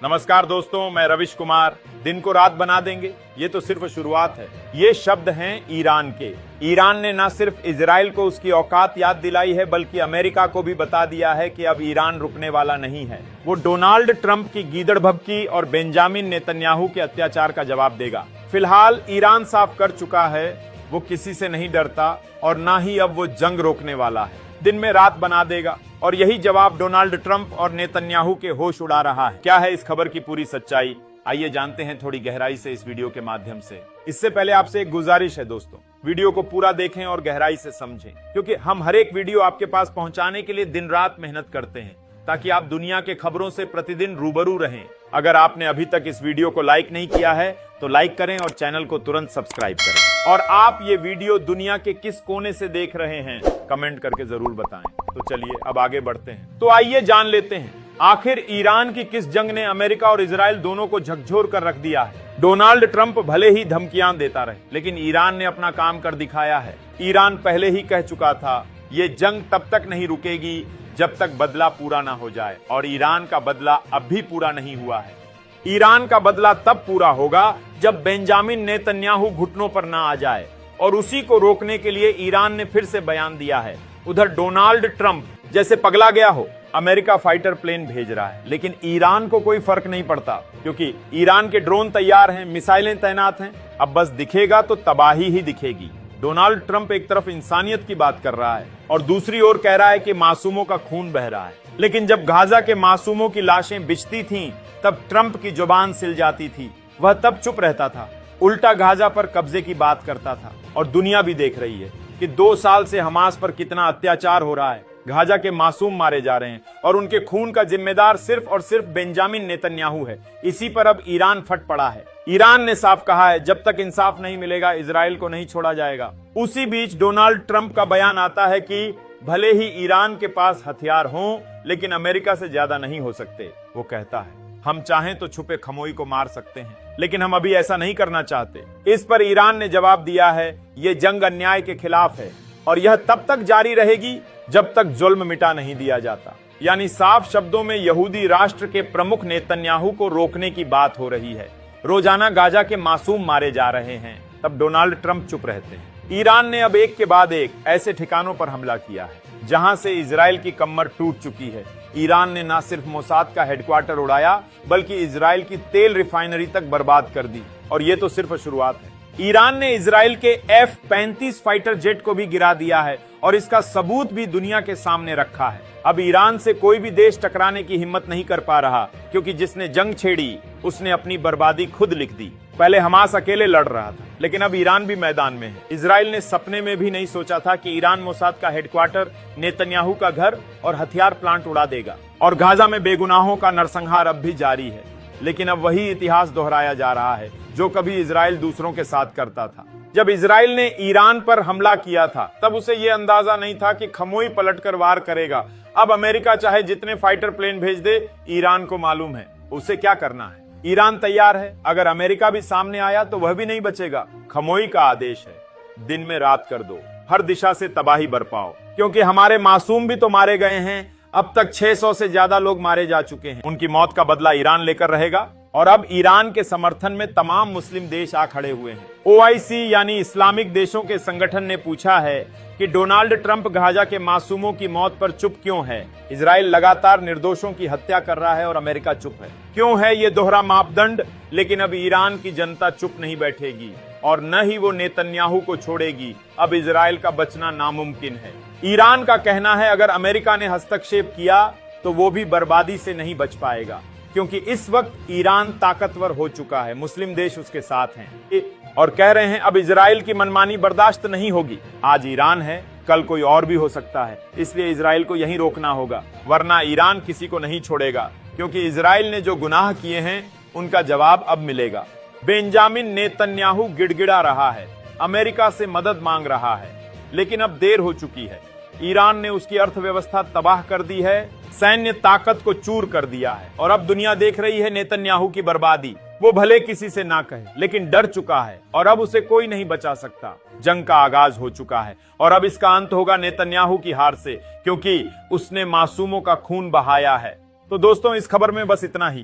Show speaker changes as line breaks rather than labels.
नमस्कार दोस्तों, मैं रविश कुमार। दिन को रात बना देंगे, ये तो सिर्फ शुरुआत है। ये शब्द हैं ईरान के। ईरान ने न सिर्फ इजराइल को उसकी औकात याद दिलाई है, बल्कि अमेरिका को भी बता दिया है कि अब ईरान रुकने वाला नहीं है। वो डोनाल्ड ट्रंप की गीदड़ भभकी और बेंजामिन नेतन्याहू के अत्याचार का जवाब देगा। फिलहाल ईरान साफ कर चुका है वो किसी से नहीं डरता और न ही अब वो जंग रोकने वाला है। दिन में रात बना देगा और यही जवाब डोनाल्ड ट्रंप और नेतन्याहू के होश उड़ा रहा है। क्या है इस खबर की पूरी सच्चाई, आइए जानते हैं थोड़ी गहराई से इस वीडियो के माध्यम से। इससे पहले आपसे एक गुजारिश है दोस्तों, वीडियो को पूरा देखें और गहराई से समझें, क्योंकि हम हर एक वीडियो आपके पास पहुंचाने के लिए दिन रात मेहनत करते हैं ताकि आप दुनिया के खबरों से प्रतिदिन रूबरू रहें। अगर आपने अभी तक इस वीडियो को लाइक नहीं किया है तो लाइक करें और चैनल को तुरंत सब्सक्राइब करें। और आप ये वीडियो दुनिया के किस कोने से देख रहे हैं कमेंट करके जरूर बताएं। तो चलिए अब आगे बढ़ते हैं। तो आइए जान लेते हैं आखिर ईरान की किस जंग ने अमेरिका और इजराइल दोनों को झकझोर कर रख दिया है। डोनाल्ड ट्रंप भले ही धमकियां देता रहे, लेकिन ईरान ने अपना काम कर दिखाया है। ईरान पहले ही कह चुका था ये जंग तब तक नहीं रुकेगी जब तक बदला पूरा ना हो जाए, और ईरान का बदला अब भी पूरा नहीं हुआ है। ईरान का बदला तब पूरा होगा जब बेंजामिन नेतन्याहू घुटनों पर ना आ जाए, और उसी को रोकने के लिए ईरान ने फिर से बयान दिया है। उधर डोनाल्ड ट्रंप जैसे पगला गया हो अमेरिका फाइटर प्लेन भेज रहा है, लेकिन ईरान को कोई फर्क नहीं पड़ता, क्योंकि ईरान के ड्रोन तैयार हैं, मिसाइलें तैनात हैं। अब बस दिखेगा तो तबाही ही दिखेगी। डोनाल्ड ट्रंप एक तरफ इंसानियत की बात कर रहा है और दूसरी ओर कह रहा है कि मासूमों का खून बह रहा है। लेकिन जब गाजा के मासूमों की लाशें बिछती थीं, तब ट्रंप की जुबान सिल जाती थी। वह तब चुप रहता था, उल्टा गाजा पर कब्जे की बात करता था। और दुनिया भी देख रही है कि 2 साल से हमास पर कितना अत्याचार हो रहा है। गाजा के मासूम मारे जा रहे हैं और उनके खून का जिम्मेदार सिर्फ और सिर्फ बेंजामिन नेतन्याहू है। इसी पर अब ईरान फट पड़ा है। ईरान ने साफ कहा है जब तक इंसाफ नहीं मिलेगा इजराइल को नहीं छोड़ा जाएगा। उसी बीच डोनाल्ड ट्रंप का बयान आता है कि भले ही ईरान के पास हथियार हों, लेकिन अमेरिका से ज्यादा नहीं हो सकते। वो कहता है हम चाहें तो छुपे खमोई को मार सकते हैं, लेकिन हम अभी ऐसा नहीं करना चाहते। इस पर ईरान ने जवाब दिया है ये जंग अन्याय के खिलाफ है और यह तब तक जारी रहेगी जब तक जुल्म मिटा नहीं दिया जाता। यानी साफ शब्दों में यहूदी राष्ट्र के प्रमुख नेतन्याहू को रोकने की बात हो रही है। रोजाना गाजा के मासूम मारे जा रहे हैं, तब डोनाल्ड ट्रंप चुप रहते हैं। ईरान ने अब एक के बाद एक ऐसे ठिकानों पर हमला किया है जहां से इजराइल की कमर टूट चुकी है। ईरान ने न सिर्फ मोसाद का हेडक्वार्टर उड़ाया, बल्कि इजराइल की तेल रिफाइनरी तक बर्बाद कर दी। और ये तो सिर्फ शुरुआत है। ईरान ने इजराइल के F-35 फाइटर जेट को भी गिरा दिया है और इसका सबूत भी दुनिया के सामने रखा है। अब ईरान से कोई भी देश टकराने की हिम्मत नहीं कर पा रहा, क्योंकि जिसने जंग छेड़ी उसने अपनी बर्बादी खुद लिख दी। पहले हमास अकेले लड़ रहा था, लेकिन अब ईरान भी मैदान में है। इजराइल ने सपने में भी नहीं सोचा था कि ईरान मोसाद का हेडक्वार्टर, नेतन्याहू का घर और हथियार प्लांट उड़ा देगा। और गाजा में बेगुनाहों का नरसंहार अब भी जारी है। लेकिन अब वही इतिहास दोहराया जा रहा है जो कभी इजराइल दूसरों के साथ करता था। जब इजराइल ने ईरान पर हमला किया था, तब उसे यह अंदाजा नहीं था कि खमोई पलटकर वार करेगा। अब अमेरिका चाहे जितने फाइटर प्लेन भेज दे, ईरान को मालूम है उसे क्या करना है। ईरान तैयार है, अगर अमेरिका भी सामने आया तो वह भी नहीं बचेगा। खमोई का आदेश है, दिन में रात कर दो, हर दिशा से तबाही बरपाओ, क्योंकि हमारे मासूम भी तो मारे गए हैं। अब तक 600 से ज्यादा लोग मारे जा चुके हैं। उनकी मौत का बदला ईरान लेकर रहेगा। और अब ईरान के समर्थन में तमाम मुस्लिम देश आ खड़े हुए हैं। OIC यानी इस्लामिक देशों के संगठन ने पूछा है कि डोनाल्ड ट्रंप गाजा के मासूमों की मौत पर चुप क्यों है। इजराइल लगातार निर्दोषों की हत्या कर रहा है और अमेरिका चुप है। क्यों है ये दोहरा मापदंड? लेकिन अब ईरान की जनता चुप नहीं बैठेगी और न ही वो नेतन्याहू को छोड़ेगी। अब इजराइल का बचना नामुमकिन है। ईरान का कहना है अगर अमेरिका ने हस्तक्षेप किया तो वो भी बर्बादी से नहीं बच पाएगा, क्योंकि इस वक्त ईरान ताकतवर हो चुका है, मुस्लिम देश उसके साथ हैं और कह रहे हैं अब इजराइल की मनमानी बर्दाश्त नहीं होगी। आज ईरान है, कल कोई और भी हो सकता है, इसलिए इजराइल को यहीं रोकना होगा, वरना ईरान किसी को नहीं छोड़ेगा। क्योंकि इजराइल ने जो गुनाह किए हैं उनका जवाब अब मिलेगा। बेंजामिन नेतन्याहू गिड़गिड़ा रहा है, अमेरिका से मदद मांग रहा है, लेकिन अब देर हो चुकी है। ईरान ने उसकी अर्थव्यवस्था तबाह कर दी है, सैन्य ताकत को चूर कर दिया है और अब दुनिया देख रही है नेतन्याहू की बर्बादी। वो भले किसी से ना कहे, लेकिन डर चुका है और अब उसे कोई नहीं बचा सकता। जंग का आगाज हो चुका है और अब इसका अंत होगा नेतन्याहू की हार से, क्योंकि उसने मासूमों का खून बहाया है। तो दोस्तों, इस खबर में बस इतना ही।